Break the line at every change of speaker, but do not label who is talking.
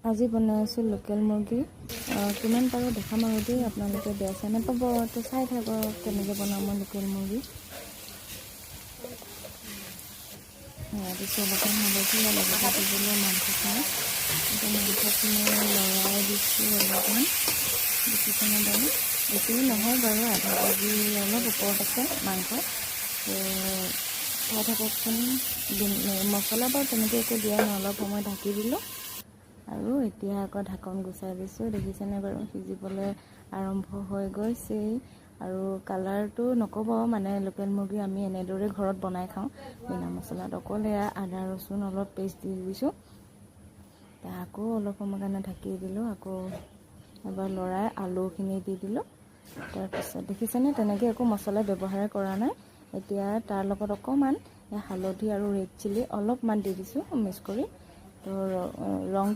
আজি বনাই আছোঁ লোকেল মুৰ্গী। কিমান পাৰোঁ দেখাম আৰু দেই, আপোনালোকে বেয়া চেয়া নাপাব। তো চাই থাকক কেনেকৈ বনাওঁ মই লোকেল মুৰ্গী। দিছোঁ অলপমান হালধি লগতে দিছিলোঁ মাংসখিনি। এতিয়া মাংসখিনি লৰাই দিছোঁ অলপমান। দেখিছেনে বাৰু? বেছি নহয় বাৰু, আধা কেজি অলপ ওপৰত আছে মাংস। চাই থাককচোন। মছলা বাৰু তেনেকৈ একো দিয়া নাই, অলপ সময় ঢাকি দিলোঁ আৰু এতিয়া আকৌ ঢাকন গুচাই দিছোঁ। দেখিছেনে বাৰু? সিজিবলৈ আৰম্ভ হৈ গৈছেই। আৰু কালাৰটো নক'ব, মানে লোকেল মুৰ্গী আমি এনেদৰে ঘৰত বনাই খাওঁ বিনা মছলাত। অকল এয়া আদা ৰচুন অলপ পেষ্ট দি দিছোঁ। আকৌ অলপ সময় কাৰণে ঢাকি দিলোঁ। আকৌ এবাৰ লৰাই আলুখিনি দি দিলোঁ। তাৰপিছত দেখিছেনে তেনেকৈ একো মছলা ব্যৱহাৰ কৰা নাই। এতিয়া তাৰ লগত অকণমান হালধি আৰু ৰেড চিলি অলপমান দি দিছোঁ মিক্স কৰি। তো ৰং